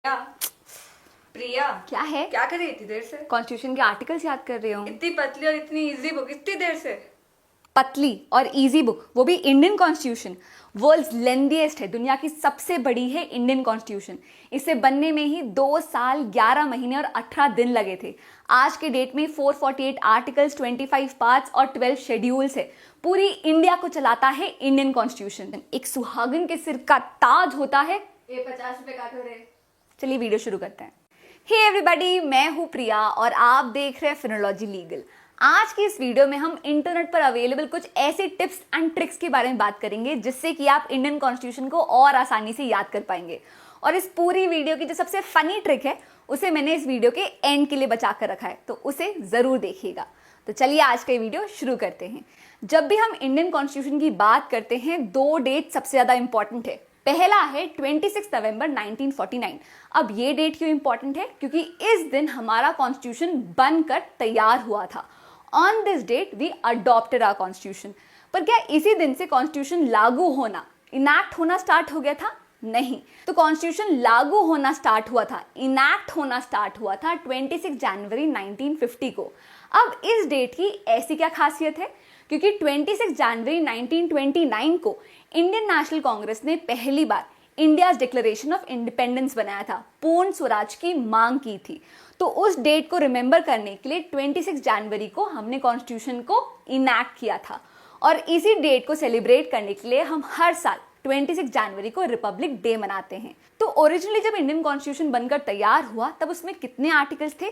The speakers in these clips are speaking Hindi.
प्रिया प्रिया क्या है? क्या कर रही थी इतनी देर से? कॉन्स्टिट्यूशन के आर्टिकल्स याद कर रही हूँ। इतनी पतली और इतनी इजी बुक इतनी देर से? पतली और इजी बुक, वो भी इंडियन कॉन्स्टिट्यूशन। वर्ल्ड्स लेंथीएस्ट है, दुनिया की सबसे बड़ी है इंडियन कॉन्स्टिट्यूशन। इसे बनने में ही 2 साल 11 महीने और 18 दिन लगे थे। आज के डेट में 448 आर्टिकल्स, 25 पार्ट्स और 12 शेड्यूल्स है। पूरी इंडिया को चलाता है इंडियन कॉन्स्टिट्यूशन। एक सुहागन के सिर का ताज होता है। ये 50 रुपए काटो रे। चलिए वीडियो शुरू करते हैं। हे एवरीबॉडी, मैं हूं प्रिया और आप देख रहे हैं फिनोलॉजी लीगल। आज की इस वीडियो में हम इंटरनेट पर अवेलेबल कुछ ऐसे टिप्स एंड ट्रिक्स के बारे में बात करेंगे जिससे कि आप इंडियन कॉन्स्टिट्यूशन को और आसानी से याद कर पाएंगे। और इस पूरी वीडियो की जो सबसे फनी ट्रिक है उसे मैंने इस वीडियो के एंड के लिए बचा कर रखा है, तो उसे जरूर देखिएगा। तो चलिए आज का वीडियो शुरू करते हैं। जब भी हम इंडियन कॉन्स्टिट्यूशन की बात करते हैं, 2 डेट सबसे ज्यादा इंपॉर्टेंट है। पहला है 26 नवंबर 1949। अब ये डेट क्यों इंपॉर्टेंट है? क्योंकि इस दिन हमारा कॉन्स्टिट्यूशन बनकर तैयार हुआ था। On this date we adopted our constitution. पर क्या इसी दिन से कॉन्स्टिट्यूशन लागू होना, इनैक्ट होना स्टार्ट हो गया था? नहीं। तो कॉन्स्टिट्यूशन लागू होना स्टार्ट हुआ था, इनैक्ट होना स्टार्ट हुआ था 26 जनवरी 1950 को। अब इस डेट की ऐसी क्या खासियत है? क्योंकि 26 जनवरी 1929 को इंडियन नेशनल कांग्रेस ने पहली बार इंडियाज डिक्लेरेशन ऑफ इंडिपेंडेंस बनाया था, पूर्ण स्वराज की मांग की थी। तो उस डेट को रिमेंबर करने के लिए 26 जनवरी को हमने कॉन्स्टिट्यूशन को इनैक्ट किया था। और इसी डेट को सेलिब्रेट करने के लिए हम हर साल 26 जनवरी को रिपब्लिक डे मनाते हैं। तो ओरिजिनली जब इंडियन कॉन्स्टिट्यूशन बनकर तैयार हुआ तब उसमें कितने आर्टिकल्स थे?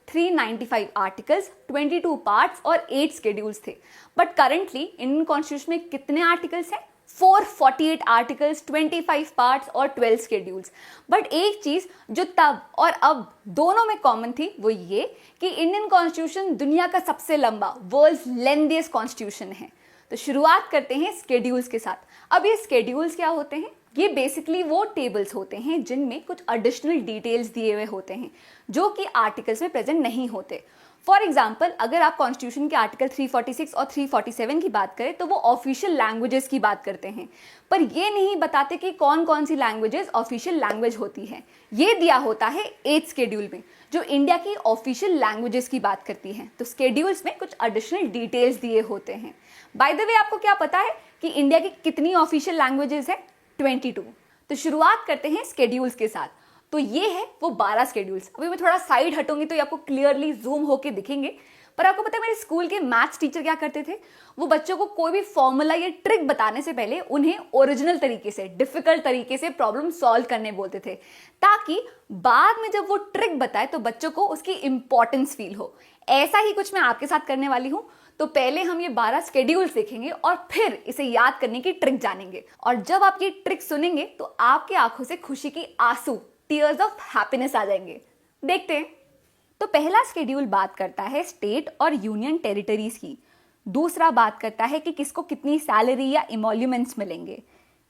395 आर्टिकल्स, 22 पार्ट्स और 8 शेड्यूल्स थे। बट करंटली इंडियन कॉन्स्टिट्यूशन में कितने आर्टिकल्स हैं? 448 आर्टिकल्स, 25 पार्ट्स और 12 शेड्यूल्स। बट एक चीज जो तब और अब दोनों में कॉमन थी वो ये कि इंडियन कॉन्स्टिट्यूशन दुनिया का सबसे लंबा, वर्ल्ड्स लेंथीएस्ट कॉन्स्टिट्यूशन है। तो शुरुआत करते हैं स्केड्यूल्स के साथ। अब ये स्केड्यूल्स क्या होते हैं? ये बेसिकली वो टेबल्स होते हैं जिनमें कुछ एडिशनल डिटेल्स दिए हुए होते हैं जो कि आर्टिकल्स में प्रेजेंट नहीं होते। फॉर एग्जाम्पल, अगर आप कॉन्स्टिट्यूशन के आर्टिकल 346 और 347 की बात करें तो वो ऑफिशियल लैंग्वेजेस की बात करते हैं, पर ये नहीं बताते कि कौन कौन सी लैंग्वेजेस ऑफिशियल लैंग्वेज होती है। ये दिया होता है 8th शेड्यूल में जो इंडिया की ऑफिशियल लैंग्वेजेस की बात करती है। तो स्केड्यूल्स में कुछ एडिशनल डिटेल्स दिए होते हैं। बाय द वे, आपको क्या पता है कि इंडिया की कितनी ऑफिशियल लैंग्वेजेस है? 22। तो शुरुआत करते हैं स्केड्यूल्स के साथ। तो ये है वो 12 स्केड्यूल्स। अभी मैं थोड़ा साइड हटूंगी तो ये आपको क्लियरली जूम होके दिखेंगे। पर आपको पता है मेरे स्कूल के मैथ्स टीचर क्या करते थे? वो बच्चों को कोई भी फॉर्मूला या ट्रिक बताने से पहले उन्हें ओरिजिनल तरीके से, डिफिकल्ट तरीके से प्रॉब्लम सॉल्व करने बोलते थे, ताकि बाद में जब वो ट्रिक बताए तो बच्चों को उसकी इंपॉर्टेंस फील हो। ऐसा ही कुछ मैं आपके साथ करने वाली हूँ। तो पहले हम ये 12 स्केड्यूल्स देखेंगे और फिर इसे याद करने की ट्रिक जानेंगे। और जब आप ये ट्रिक सुनेंगे तो आपकी आंखों से खुशी की आंसू, टीयर्स ऑफ हैप्पीनेस आ जाएंगे। देखते हैं। तो पहला स्केड्यूल बात करता है स्टेट और यूनियन टेरिटरीज की। दूसरा बात करता है कि किसको कितनी सैलरी या इमोल्यूमेंट्स मिलेंगे।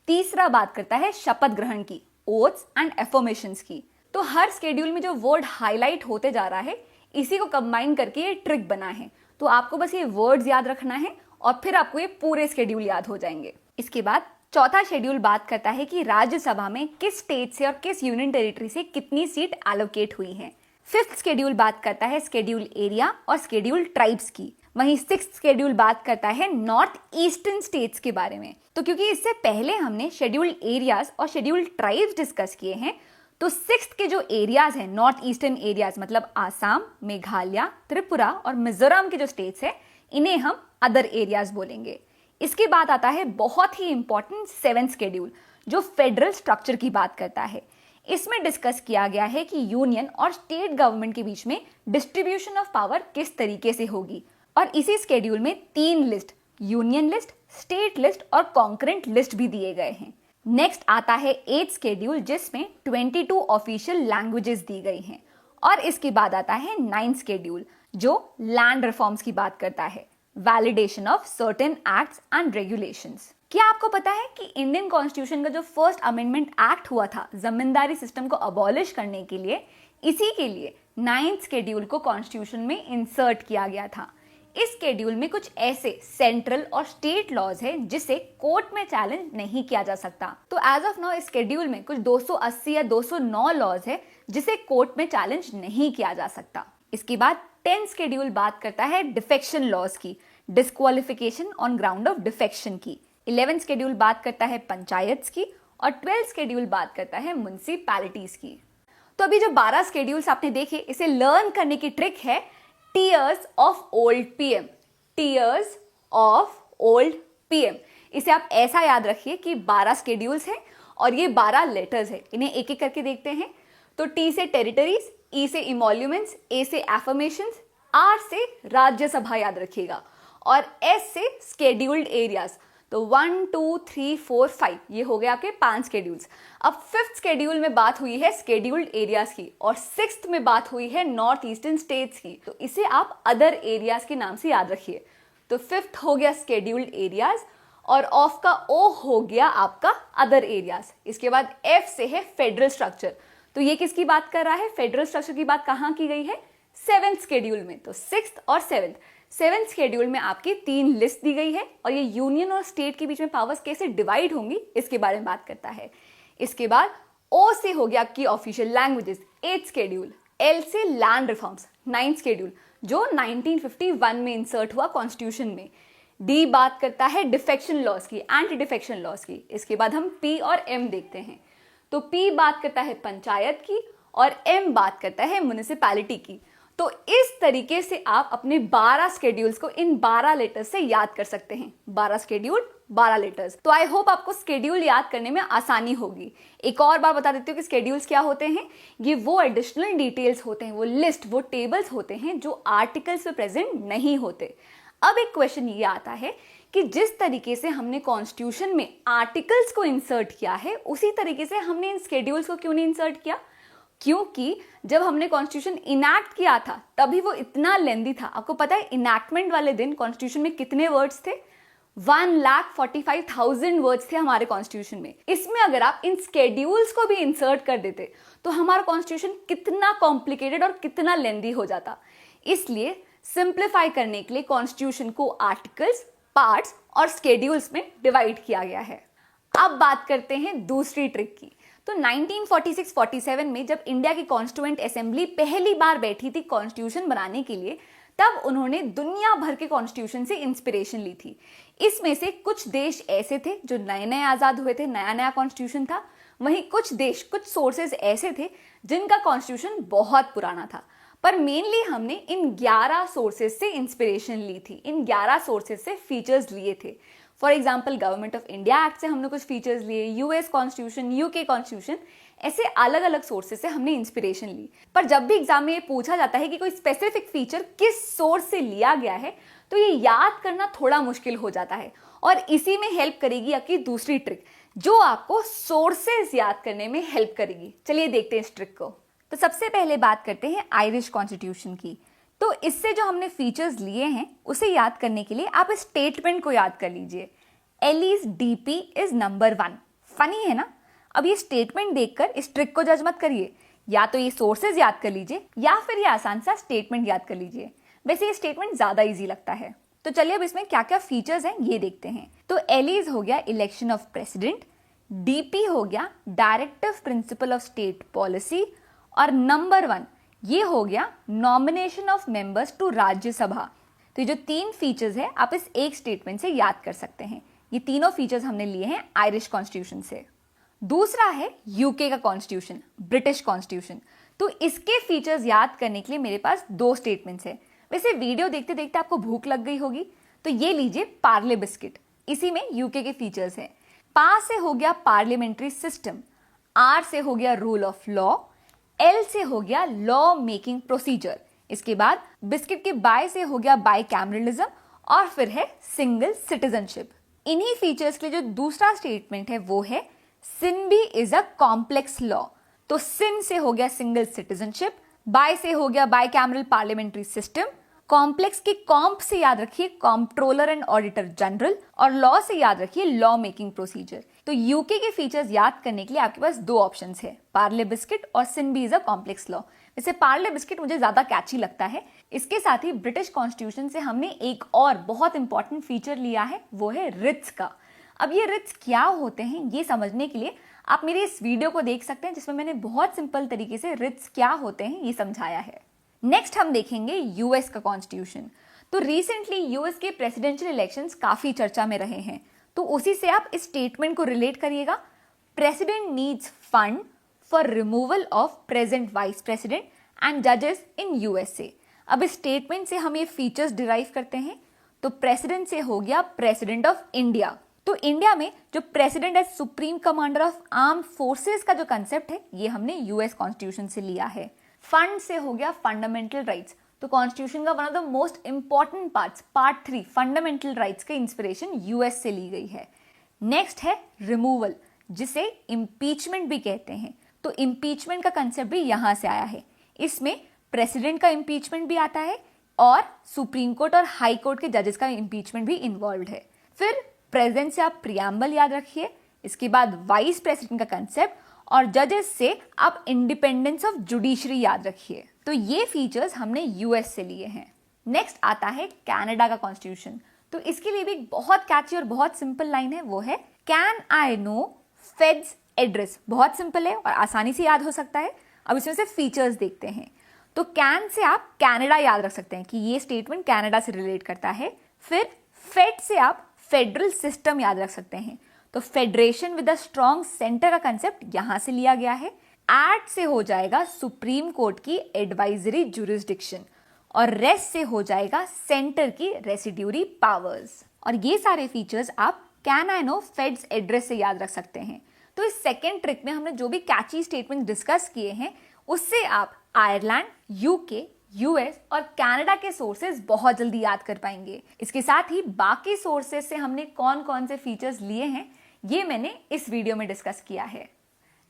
तीसरा बात करता है शपथ ग्रहण की, ओथ्स एंड एफर्मेशंस की। तो हर स्केड्यूल में जो वर्ड हाईलाइट होते जा रहा है इसी को कंबाइन करके ये ट्रिक बना है। तो आपको बस ये वर्ड्स याद रखना है और फिर आपको ये पूरे स्केड्यूल याद हो जाएंगे। इसके बाद चौथा शेड्यूल बात करता है कि राज्यसभा में किस स्टेट से और किस यूनियन टेरिटरी से कितनी सीट एलोकेट हुई है। 5th शेड्यूल बात करता है शेड्यूल एरिया और शेड्यूल ट्राइब्स की। वहीं 6th शेड्यूल बात करता है नॉर्थ ईस्टर्न स्टेट्स के बारे में। तो क्योंकि इससे पहले हमने शेड्यूल एरियाज और शेड्यूल ट्राइब्स डिस्कस किए हैं, तो 6th के जो एरियाज हैं, नॉर्थ ईस्टर्न एरियाज मतलब आसाम, मेघालय, त्रिपुरा और मिजोरम के जो स्टेट्स हैं, इन्हें हम अदर एरियाज बोलेंगे। इसके बाद आता है बहुत ही इंपॉर्टेंट 7th शेड्यूल जो फेडरल स्ट्रक्चर की बात करता है। इसमें डिस्कस किया गया है कि यूनियन और स्टेट गवर्नमेंट के बीच में डिस्ट्रीब्यूशन ऑफ पावर किस तरीके से होगी। और इसी शेड्यूल में 3 list, union list, state list और कॉन्करेंट लिस्ट भी दिए गए हैं। नेक्स्ट आता है 8th शेड्यूल जिसमें 22 ऑफिशियल लैंग्वेजेस दी गई हैं। और इसके बाद आता है 9th शेड्यूल जो लैंड रिफॉर्म्स की बात करता है, validation of certain acts and regulations. क्या आपको पता है कि इंडियन कॉन्स्टिट्यूशन का जो फर्स्ट अमेंडमेंट एक्ट हुआ था जमींदारी सिस्टम को अबॉलिश करने के लिए, इसी के लिए 9th शेड्यूल को कॉन्स्टिट्यूशन में इंसर्ट किया गया था। इस शेड्यूल में कुछ ऐसे सेंट्रल और स्टेट लॉज हैं जिसे कोर्ट में चैलेंज नहीं किया जा सकता। तो एज ऑफ नाउ इस शेड्यूल में कुछ 280 या 209 लॉज है जिसे कोर्ट में चैलेंज नहीं किया जा सकता। इसके बाद 10th शेड्यूल बात करता है डिफेक्शन लॉज की, disqualification on ground of defection की। 11th शेड्यूल बात करता है पंचायत की और 12th शेड्यूल बात करता है म्युनिसिपैलिटीज की। तो अभी जो 12 शेड्यूल्स आपने देखे, इसे लर्न करने की ट्रिक है tears of old PM. Tears of old PM, इसे आप ऐसा याद रखिए कि 12 शेड्यूल्स हैं और ये 12 लेटर्स हैं। इन्हें एक एक करके देखते हैं। तो टी से टेरिटरीज, ई से इमोल्यूमेंट्स, ए से एफर्मेशंस, आर से राज्यसभा याद रखिएगा और एस से स्केड्यूल्ड एरियाज। तो 1 2 3 4 5 ये हो गए आपके 5 शेड्यूल्स। अब 5th शेड्यूल में बात हुई है स्केड्यूल्ड एरियाज की और 6th में बात हुई है नॉर्थ ईस्टर्न स्टेट्स की। तो इसे आप अदर एरियाज के नाम से याद रखिए। तो 5th हो गया स्केड्यूल्ड एरियाज और ऑफ का ओ हो गया आपका अदर एरियाज। इसके बाद एफ से है फेडरल स्ट्रक्चर। तो ये किसकी बात कर रहा है? फेडरल स्ट्रक्चर की बात कहाँ की गई है? 7th शेड्यूल में। तो 6th और 7th शेड्यूल में आपकी 3 लिस्ट दी गई है और ये यूनियन और स्टेट के बीच में पावर्स कैसे डिवाइड होंगी इसके बारे में बात करता है। इसके बाद ओ से हो गया आपकी official languages, 8th schedule. L से लैंड रिफॉर्म्स, 9th शेड्यूल जो 1951 में इंसर्ट हुआ कॉन्स्टिट्यूशन में। डी बात करता है डिफेक्शन लॉज की, एंटी डिफेक्शन लॉज की। इसके बाद हम पी और एम देखते हैं। तो पी बात करता है पंचायत की और एम बात करता है म्युनिसिपैलिटी की। तो इस तरीके से आप अपने 12 शेड्यूल्स को इन 12 लेटर्स से याद कर सकते हैं। 12 शेड्यूल 12 लेटर्स। तो आई होप आपको शेड्यूल याद करने में आसानी होगी। एक और बार बता देती हूँ कि शेड्यूल्स क्या होते हैं। ये वो एडिशनल डिटेल्स होते हैं, वो लिस्ट, वो टेबल्स होते हैं जो आर्टिकल्स में प्रेजेंट नहीं होते। अब एक क्वेश्चन ये आता है कि जिस तरीके से हमने कॉन्स्टिट्यूशन में आर्टिकल्स को इंसर्ट किया है उसी तरीके से हमने इन शेड्यूल्स को क्यों नहीं इंसर्ट किया? क्योंकि जब हमने कॉन्स्टिट्यूशन इनैक्ट किया था तभी वो इतना लेंदी था। आपको पता है इनैक्टमेंट वाले दिन कॉन्स्टिट्यूशन में कितने वर्ड्स थे? 1,45,000 वर्ड्स थे हमारे कॉन्स्टिट्यूशन में। इसमें अगर आप इन शेड्यूल्स को भी इंसर्ट कर देते तो हमारा कॉन्स्टिट्यूशन कितना कॉम्प्लिकेटेड और कितना लेंदी हो जाता। इसलिए सिंप्लीफाई करने के लिए कॉन्स्टिट्यूशन को आर्टिकल्स, पार्ट्स और शेड्यूल्स में डिवाइड किया गया है। अब बात करते हैं दूसरी ट्रिक की। तो 1946-47 में जब इंडिया की कॉन्स्टिट्यूएंट असेंबली पहली बार बैठी थी कॉन्स्टिट्यूशन बनाने के लिए, तब उन्होंने दुनिया भर के कॉन्स्टिट्यूशन से इंस्पिरेशन ली थी। इसमें से कुछ देश ऐसे थे जो नए नए आजाद हुए थे, नया नया कॉन्स्टिट्यूशन था। वहीं कुछ देश, कुछ सोर्सेज ऐसे थे जिनका कॉन्स्टिट्यूशन बहुत पुराना था। पर मेनली हमने इन 11 सोर्सेज से इंस्पिरेशन ली थी, इन 11 सोर्सेज से फीचर्स लिए थे। For example government of India act से हमने कुछ फीचर्स लिए, यूएस कॉन्स्टिट्यूशन, यूके कॉन्स्टिट्यूशन, ऐसे अलग अलग सोर्सेज से हमने इंस्पिरेशन ली। पर जब भी एग्जाम में ये पूछा जाता है कि कोई स्पेसिफिक फीचर किस सोर्स से लिया गया है तो ये याद करना थोड़ा मुश्किल हो जाता है। और इसी में हेल्प करेगी आपकी दूसरी ट्रिक जो आपको सोर्सेज याद करने में हेल्प करेगी। चलिए देखते हैं इस ट्रिक को। तो सबसे पहले बात करते हैं आयरिश कॉन्स्टिट्यूशन की। तो इससे जो हमने फीचर्स लिए हैं उसे याद करने के लिए आप इस स्टेटमेंट को याद कर लीजिए, allies DP is number 1। Funny है ना? अब ये स्टेटमेंट देखकर इस ट्रिक को जज मत करिए, या तो ये सोर्सेज याद कर लीजिए या फिर ये आसान सा स्टेटमेंट याद कर लीजिए। वैसे ये स्टेटमेंट ज्यादा इजी लगता है। तो चलिए अब इसमें क्या क्या फीचर्स हैं ये देखते हैं। तो एलीज हो गया इलेक्शन ऑफ प्रेसिडेंट, डीपी हो गया directive principle of state policy, और नंबर 1 ये हो गया nomination of members to Rajya Sabha. तो ये जो 3 फीचर्स है आप इस एक स्टेटमेंट से याद कर सकते हैं। ये तीनों फीचर्स हमने लिए हैं आयरिश कॉन्स्टिट्यूशन से। दूसरा है यूके का कॉन्स्टिट्यूशन, ब्रिटिश कॉन्स्टिट्यूशन। तो इसके फीचर्स याद करने के लिए मेरे पास 2 स्टेटमेंट्स है। वैसे वीडियो देखते देखते आपको भूख लग गई होगी तो ये लीजिए पार्ले बिस्किट, इसी में यूके के फीचर्स है। पा से हो गया पार्लियामेंट्री सिस्टम, आर से हो गया रूल ऑफ लॉ, एल से हो गया लॉ मेकिंग प्रोसीजर। इसके बाद बिस्किट के बाय से हो गया बाय कैमरलिज्म और फिर है सिंगल सिटीजनशिप। इन्हीं फीचर्स के लिए जो दूसरा स्टेटमेंट है वो है sin B is a complex law. तो सिन से हो गया सिंगल सिटीजनशिप, बाय से हो गया bicameral parliamentary system complex के कॉम्प से याद रखिए कॉम्प्ट्रोलर एंड ऑडिटर जनरल, और लॉ से याद रखिए लॉ मेकिंग प्रोसीजर। तो यूके के फीचर्स याद करने के लिए आपके पास दो ऑप्शंस है, पार्ले बिस्किट और सिम्बी इज अ कॉम्प्लेक्स लॉ। वैसे पार्ले बिस्किट मुझे ज्यादा कैची लगता है। इसके साथ ही ब्रिटिश कॉन्स्टिट्यूशन से हमने एक और बहुत इंपॉर्टेंट फीचर लिया है, वो है रिट्स का। अब ये रिट्स क्या होते हैं ये समझने के लिए आप मेरे इस वीडियो को देख सकते हैं, जिसमें मैंने बहुत सिंपल तरीके से रिट्स क्या होते हैं ये समझाया है। नेक्स्ट हम देखेंगे यूएस का कॉन्स्टिट्यूशन। तो रिसेंटली यूएस के प्रेसिडेंशियल इलेक्शंस काफी चर्चा में रहे हैं, तो उसी से आप इस स्टेटमेंट को रिलेट करिएगा, president needs fund for removal of present vice president and जजेस इन यूएसए। अब इस स्टेटमेंट से हम ये फीचर्स डिराइव करते हैं। तो प्रेसिडेंट से हो गया प्रेसिडेंट ऑफ इंडिया। तो इंडिया में जो president as supreme commander of arm forces का जो कंसेप्ट है ये हमने यूएस कॉन्स्टिट्यूशन से लिया है। फंड से हो गया फंडामेंटल राइट्स। तो कॉन्स्टिट्यूशन का one of the most important parts, part 3 fundamental rights का इंस्पिरेशन यूएस से ली गई है। नेक्स्ट है रिमूवल, जिसे इम्पीचमेंट भी कहते हैं। तो इम्पीचमेंट का कंसेप्ट भी यहां से आया है। इसमें प्रेसिडेंट का इम्पीचमेंट भी आता है और सुप्रीम कोर्ट और हाई कोर्ट के जजेस का इम्पीचमेंट भी इन्वॉल्व है। फिर प्रेसिडेंट से आप प्रियम्बल याद रखिए, इसके बाद वाइस प्रेसिडेंट का कंसेप्ट, और जजेस से आप इंडिपेंडेंस ऑफ जुडिशरी याद रखिए। तो ये फीचर्स हमने यूएस से लिए हैं। नेक्स्ट आता है कनाडा का कॉन्स्टिट्यूशन। तो इसके लिए भी एक बहुत कैची और बहुत सिंपल लाइन है, वो है can I know fades address. बहुत सिंपल है और आसानी से याद हो सकता है। अब इसमें से फीचर्स देखते हैं। तो कैन से आप कनाडा याद रख सकते हैं कि ये स्टेटमेंट कनाडा से रिलेट करता है। फिर फेड से आप फेडरल सिस्टम याद रख सकते हैं। तो federation with a strong centre का कंसेप्ट यहां से लिया गया है। एड से हो जाएगा सुप्रीम कोर्ट की एडवाइजरी जुरिस्डिक्शन, और रेस्ट से हो जाएगा सेंटर की रेसिड्यूरी पावर्स। और ये सारे फीचर्स आप can I know fades address से याद रख सकते हैं। तो इस सेकेंड ट्रिक में हमने जो भी कैची स्टेटमेंट डिस्कस किए हैं उससे आप आयरलैंड, यूके, यूएस और कनाडा के सोर्सेज बहुत जल्दी याद कर पाएंगे। इसके साथ ही बाकी सोर्सेज से हमने कौन कौन से फीचर्स लिए हैं ये मैंने इस वीडियो में डिस्कस किया है।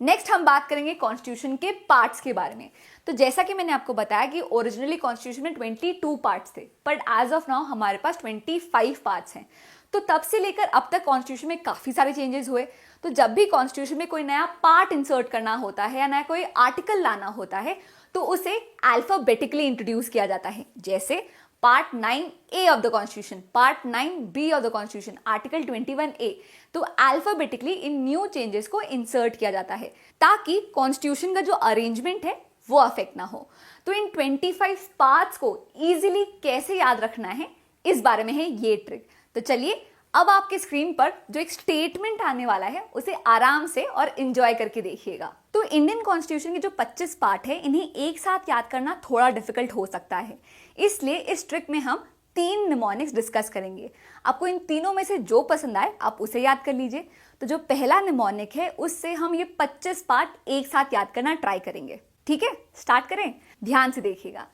नेक्स्ट हम बात करेंगे कॉन्स्टिट्यूशन के पार्ट्स के बारे में। तो जैसा कि मैंने आपको बताया कि ओरिजिनली कॉन्स्टिट्यूशन में 22 पार्ट्स थे, बट एज ऑफ नाउ हमारे पास 25 पार्ट्स हैं। तो तब से लेकर अब तक कॉन्स्टिट्यूशन में काफी सारे चेंजेस हुए। तो जब भी कॉन्स्टिट्यूशन में कोई नया पार्ट इंसर्ट करना होता है या नया कोई आर्टिकल लाना होता है तो उसे अल्फाबेटिकली इंट्रोड्यूस किया जाता है। जैसे part 9A of the constitution, part 9B of the constitution, article 21A। तो अल्फाबेटिकली इन न्यू चेंजेस को इंसर्ट किया जाता है ताकि कॉन्स्टिट्यूशन का जो अरेंजमेंट है वो अफेक्ट ना हो। तो इन 25 पार्ट्स को इजीली कैसे याद रखना है इस बारे में है ये ट्रिक। तो चलिए अब आपके स्क्रीन पर जो एक स्टेटमेंट आने वाला है उसे आराम से और एंजॉय करके देखिएगा। तो इंडियन कॉन्स्टिट्यूशन के जो 25 पार्ट है इन्हें एक साथ याद करना थोड़ा डिफिकल्ट हो सकता है, इसलिए इस ट्रिक में हम 3 निमोनिक्स डिस्कस करेंगे। आपको इन तीनों में से जो पसंद आए आप उसे याद कर लीजिए। तो जो पहला निमोनिक है उससे हम ये 25 पार्ट एक साथ याद करना ट्राई करेंगे। ठीक है, स्टार्ट करें। ध्यान से देखिएगा।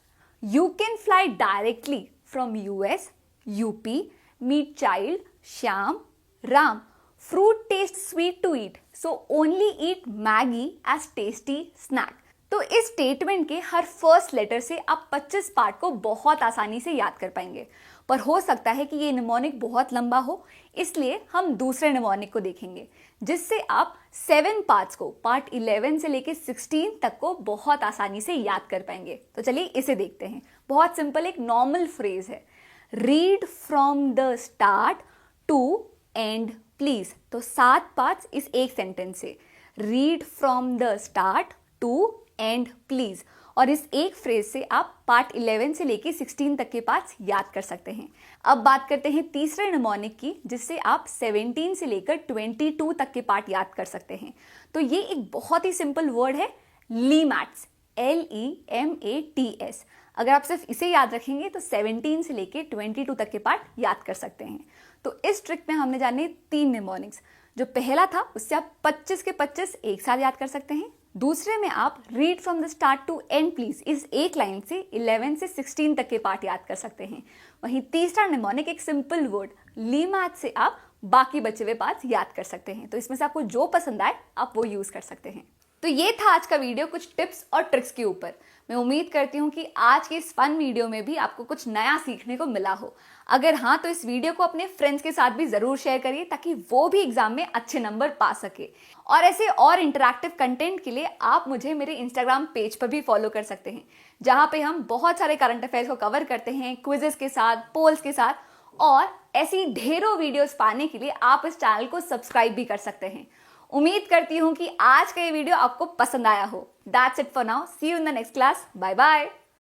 You can fly directly from US, UP, meet child, Shyam, Ram, fruit tastes sweet to eat, so only eat Maggi as tasty snack। तो इस स्टेटमेंट के हर फर्स्ट लेटर से आप 25 पार्ट को बहुत आसानी से याद कर पाएंगे, पर हो सकता है कि ये निमोनिक बहुत लंबा हो, इसलिए हम दूसरे निमोनिक को देखेंगे जिससे आप 7 पार्ट्स को, पार्ट 11 से लेके 16 तक को बहुत आसानी से याद कर पाएंगे। तो चलिए इसे देखते हैं। बहुत सिंपल एक नॉर्मल फ्रेज है, read from the start to end please. तो 7 पार्ट्स इस एक सेंटेंस से, read from the start to end please. और इस एक फ्रेज से आप पार्ट 11 से लेके 16 तक के पार्ट्स याद कर सकते हैं। अब बात करते हैं तीसरे निमोनिक की, जिससे आप 17 से लेकर 22 तक के पार्ट याद कर सकते हैं। तो ये एक बहुत ही सिंपल वर्ड है, लीमैट्स, LEMATS। अगर आप सिर्फ इसे याद रखेंगे तो 17 से लेके 22 तक के पार्ट याद कर सकते हैं। तो इस ट्रिक में हमने जाने 3 निमोनिक्स। जो पहला था उससे आप 25 के 25 एक साथ याद कर सकते हैं। दूसरे में आप read from the start to end please, इस एक लाइन से 11 से 16 तक के पार्ट याद कर सकते हैं। वहीं तीसरा निमोनिक एक सिंपल वर्ड, लीमैट से आप बाकी बचे हुए पार्ट्स याद कर सकते हैं। तो इसमें से आपको जो पसंद आए आप वो यूज कर सकते हैं। तो ये था आज का वीडियो कुछ टिप्स और ट्रिक्स के ऊपर। मैं उम्मीद करती हूँ कि आज के इस फन वीडियो में भी आपको कुछ नया सीखने को मिला हो। अगर हाँ, तो इस वीडियो को अपने फ्रेंड्स के साथ भी जरूर शेयर करिए ताकि वो भी एग्जाम में अच्छे नंबर पा सके। और ऐसे और इंटरैक्टिव कंटेंट के लिए आप मुझे मेरे इंस्टाग्राम पेज पर भी फॉलो कर सकते हैं, जहां पे हम बहुत सारे करंट अफेयर्स को कवर करते हैं, क्विजेस के साथ, पोल्स के साथ। और ऐसी ढेरों वीडियोस पाने के लिए आप इस चैनल को सब्सक्राइब भी कर सकते हैं। उम्मीद करती हूं कि आज का ये वीडियो आपको पसंद आया हो। That's it for now. See you in the next class. Bye bye.